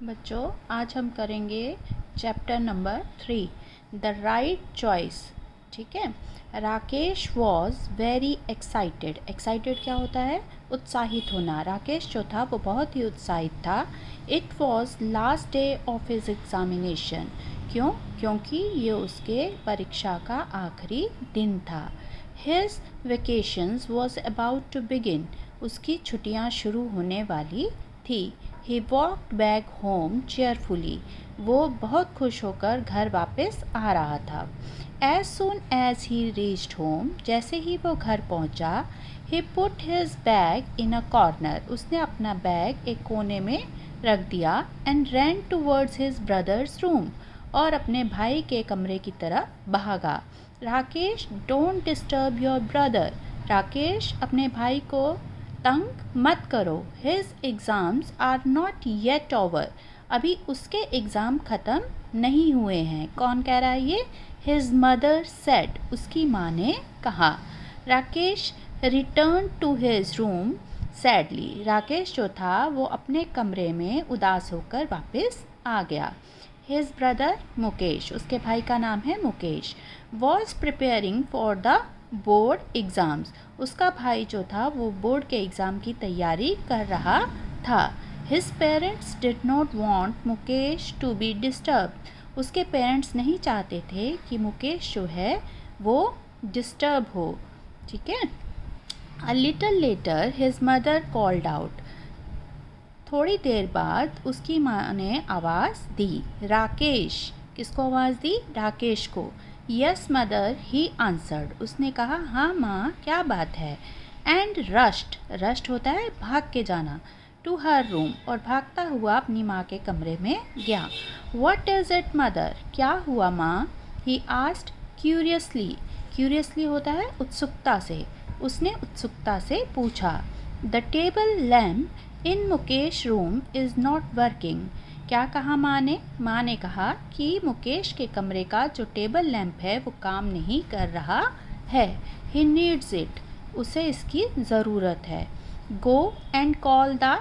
बच्चों, आज हम करेंगे chapter number 3 the right choice. ठीक है। राकेश वॉज वेरी एक्साइटेड क्या होता है? उत्साहित होना। राकेश जो था वो बहुत ही उत्साहित था। It was last day of his examination. क्योंकि ये उसके परीक्षा का आखिरी दिन था। His vacations was about to begin. उसकी छुट्टियां शुरू होने वाली थी। He walked back home cheerfully. वो बहुत खुश होकर घर वापस आ रहा था। As soon as he reached home, जैसे ही वो घर पहुंचा, he put his bag in a corner. उसने अपना बैग एक कोने में रख दिया and ran towards his brother's room. और अपने भाई के कमरे की तरफ भागा। Rakesh, don't disturb your brother. Rakesh, अपने भाई को तंग मत करो। His exams are not yet over. अभी उसके एग्ज़ाम ख़त्म नहीं हुए हैं। कौन कह रहा है ये? His mother said. उसकी माँ ने कहा। Rakesh return to his room sadly. Rakesh जो था वो अपने कमरे में उदास होकर वापस आ गया। हिज ब्रदर मुकेश, उसके भाई का नाम है Mukesh, was preparing for the board exams. उसका भाई जो था वो बोर्ड के एग्ज़ाम की तैयारी कर रहा था। His parents did not want Mukesh to be disturb. उसके पेरेंट्स नहीं चाहते थे कि मुकेश जो है वो डिस्टर्ब हो। ठीक है। A little letter his mother called out. थोड़ी देर बाद उसकी माँ ने आवाज़ दी। राकेश। किसको आवाज़ दी? राकेश को। Yes mother, he answered. उसने कहा हाँ माँ, क्या बात है। एंड रश्ड होता है भाग के जाना। टू हर रूम, और भागता हुआ अपनी माँ के कमरे में गया। What is it mother? क्या हुआ माँ? ही आस्क्ड क्यूरियसली होता है उत्सुकता से। उसने उत्सुकता से पूछा। The table lamp in Mukesh room is not working. क्या कहा माँ ने? माँ ने कहा कि मुकेश के कमरे का जो टेबल लैंप है वो काम नहीं कर रहा है। He needs it. उसे इसकी ज़रूरत है। Go and call the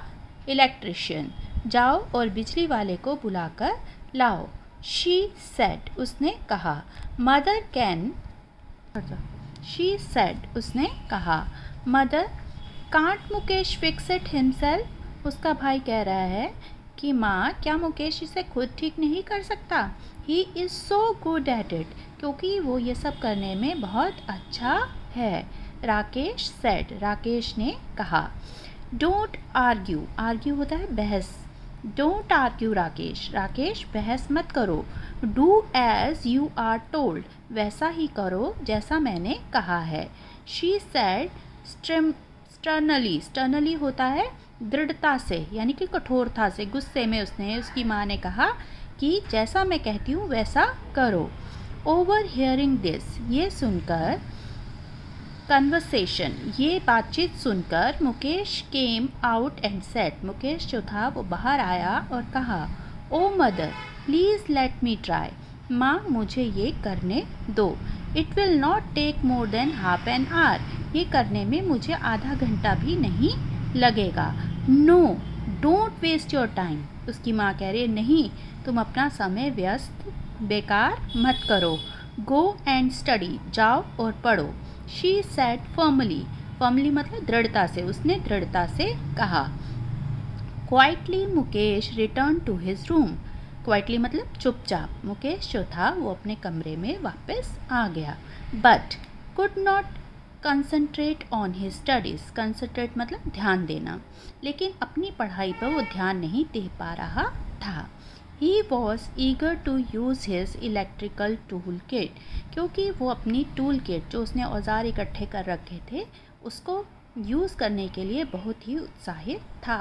electrician. जाओ और बिजली वाले को बुलाकर लाओ। She said. उसने कहा। Mother can. She said. उसने कहा। Mother can't Mukesh fix it himself. उसका भाई कह रहा है कि माँ, क्या मुकेश इसे खुद ठीक नहीं कर सकता? He is so good at it. क्योंकि वो ये सब करने में बहुत अच्छा है। राकेश सेड। राकेश ने कहा। डोंट आर्ग्यू होता है बहस। Don't argue Rakesh. राकेश, बहस मत करो। Do as you are told. वैसा ही करो जैसा मैंने कहा है। शी सेड स्टर्नली होता है दृढ़ता से, यानी कि कठोरता से, गुस्से में उसकी माँ ने कहा कि जैसा मैं कहती हूँ वैसा करो। ओवर हियरिंग दिस, ये सुनकर, कन्वर्सेशन, ये बातचीत सुनकर, Mukesh came out and said. Mukesh जो था वो बाहर आया और कहा। Oh mother, please let me try. माँ, मुझे ये करने दो। It will not take more than half an hour. ये करने में मुझे आधा घंटा भी नहीं लगेगा। No, don't waste your time. उसकी माँ कह रही है नहीं, तुम अपना समय व्यस्त बेकार मत करो। Go and study. जाओ और पढ़ो। शी सेड फर्मली मतलब दृढ़ता से। उसने दृढ़ता से कहा। Quietly Mukesh return to his room. Quietly मतलब चुपचाप। मुकेश जो था वो अपने कमरे में वापस आ गया। But could not concentrate on his studies. Concentrate मतलब ध्यान देना। लेकिन अपनी पढ़ाई पर वो ध्यान नहीं दे पा रहा था। He was eager to use his electrical tool kit. क्योंकि वो अपनी टूल किट, जो उसने औजार इकट्ठे कर रखे थे, उसको यूज़ करने के लिए बहुत ही उत्साहित था।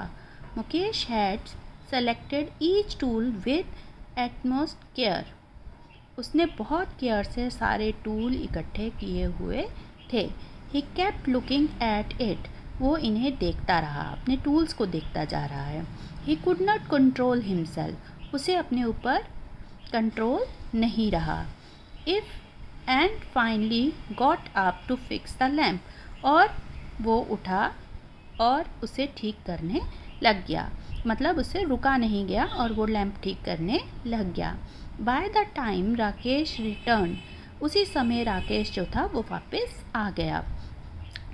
Mukesh had selected each tool with utmost care. उसने बहुत केयर से सारे टूल इकट्ठे किए हुए थे। He kept looking at it. वो इन्हें देखता रहा, अपने टूल्स को देखता जा रहा है। He could not control himself. उसे अपने ऊपर कंट्रोल नहीं रहा। If and finally got up to fix the lamp. और वो उठा और उसे ठीक करने लग गया। मतलब उसे रुका नहीं गया और वो लैंप ठीक करने लग गया। By the time Rakesh return, उसी समय राकेश जो था वो वापस आ गया।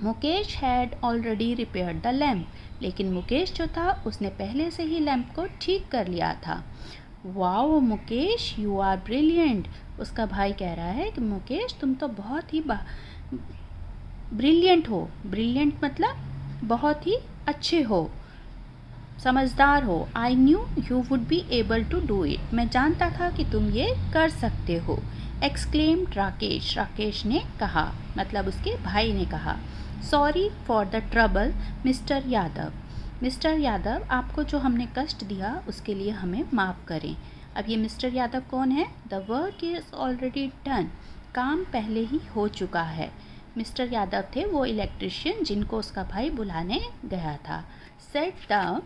Mukesh had already repaired the lamp, लेकिन मुकेश जो था उसने पहले से ही लैंप को ठीक कर लिया था। Wow Mukesh, you are brilliant, उसका भाई कह रहा है कि मुकेश तुम तो बहुत ही ब्रिलियंट हो। ब्रिलियंट मतलब बहुत ही अच्छे हो, समझदार हो। I knew you would be able to do it, मैं जानता था कि तुम ये कर सकते हो। एक्सक्लेम्ड राकेश, राकेश ने कहा, मतलब उसके भाई ने कहा। Sorry for the trouble mister Yadav, mister Yadav आपको जो हमने कष्ट दिया उसके लिए हमें माफ़ करें। अब ये मिस्टर यादव कौन है? The work is already done, काम पहले ही हो चुका है। मिस्टर यादव थे वो इलेक्ट्रिशियन जिनको उसका भाई बुलाने गया था। Said the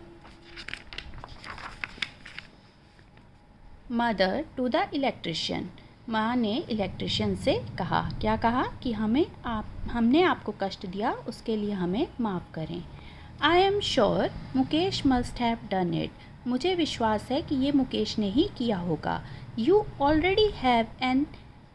mother to the electrician, माँ ने इलेक्ट्रिशियन से कहा, क्या कहा कि हमने आपको कष्ट दिया उसके लिए हमें माफ़ करें। I am sure Mukesh must have done it, मुझे विश्वास है कि ये मुकेश ने ही किया होगा। You already have an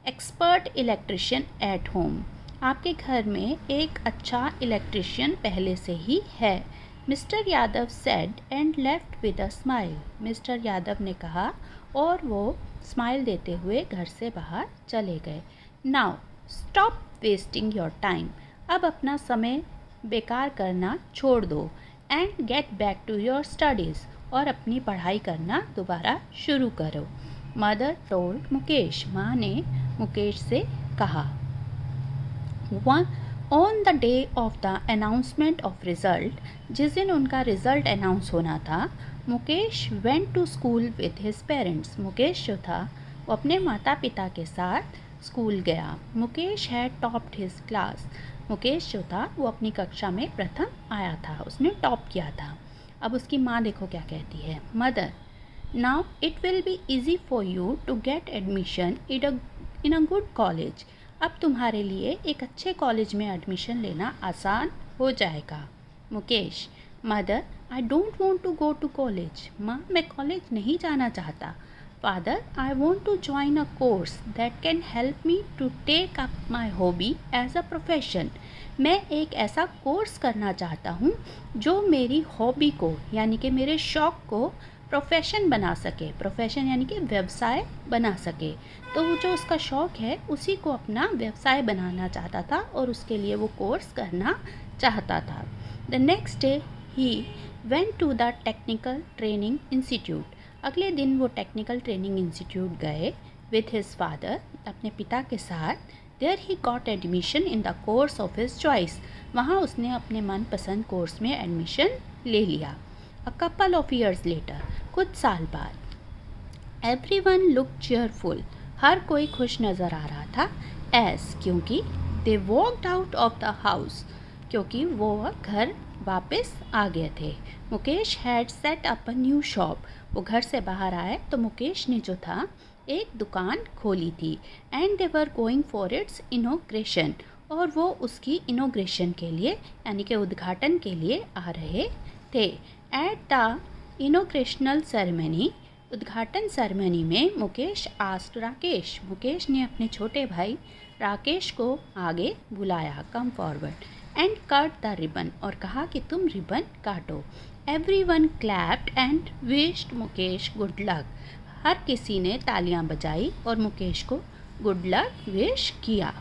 expert electrician at home, आपके घर में एक अच्छा इलेक्ट्रिशियन पहले से ही है। Mister Yadav said and left with a smile, mister Yadav ने कहा और वो स्माइल देते हुए घर से बाहर चले गए। Now stop wasting your time, अब अपना समय बेकार करना छोड़ दो। And get back to your studies, और अपनी पढ़ाई करना दोबारा शुरू करो। मदर टोल्ड मुकेश, माँ ने मुकेश से कहा। On the day of the announcement of result, जिस दिन उनका रिज़ल्ट अनाउंस होना था, Mukesh went to school with his parents, Mukesh जो था वो अपने माता पिता के साथ स्कूल गया। Mukesh had topped his class, Mukesh जो था वो अपनी कक्षा में प्रथम आया था, उसने टॉप किया था। अब उसकी माँ देखो क्या कहती है। Mother, now it will be easy for you to get admission in a good college, अब तुम्हारे लिए एक अच्छे कॉलेज में एडमिशन लेना आसान हो जाएगा। Mukesh, mother, I don't want to go to college, माँ मैं कॉलेज नहीं जाना चाहता। Father, I want to join a course that can help me to take up my hobby as a profession, मैं एक ऐसा कोर्स करना चाहता हूँ जो मेरी हॉबी को यानी कि मेरे शौक़ को प्रोफेशन बना सके, प्रोफेशन यानी कि व्यवसाय बना सके। तो वो जो उसका शौक़ है उसी को अपना व्यवसाय बनाना चाहता था और उसके लिए वो कोर्स करना चाहता था। The next day he went to the technical training institute, अगले दिन वो टेक्निकल ट्रेनिंग इंस्टीट्यूट गए विथ हिज फादर, अपने पिता के साथ। There he got admission in the course of his choice, वहाँ उसने अपने मनपसंद कोर्स में एडमिशन ले लिया। A couple of years later, कुछ साल बाद। एवरी वन लुक चेयरफुल, हर कोई खुश नज़र आ रहा था। एस, क्योंकि they walked out of the house, क्योंकि वो घर वापस आ गए थे। Mukesh had set up a new shop, वो घर से बाहर आए तो मुकेश ने जो था एक दुकान खोली थी। And they were going for its inauguration, और वो उसकी इनोग्रेशन के लिए यानी कि उद्घाटन के लिए आ रहे थे। एट द इनोग्रेशनल सेरेमनी, उद्घाटन सेरेमनी में मुकेश आस्क्ड राकेश, मुकेश ने अपने छोटे भाई राकेश को आगे बुलाया, come forward, and cut the ribbon, और कहा कि तुम रिबन काटो। Everyone clapped and wished Mukesh good luck, हर किसी ने तालियां बजाई और मुकेश को गुड लक विश किया।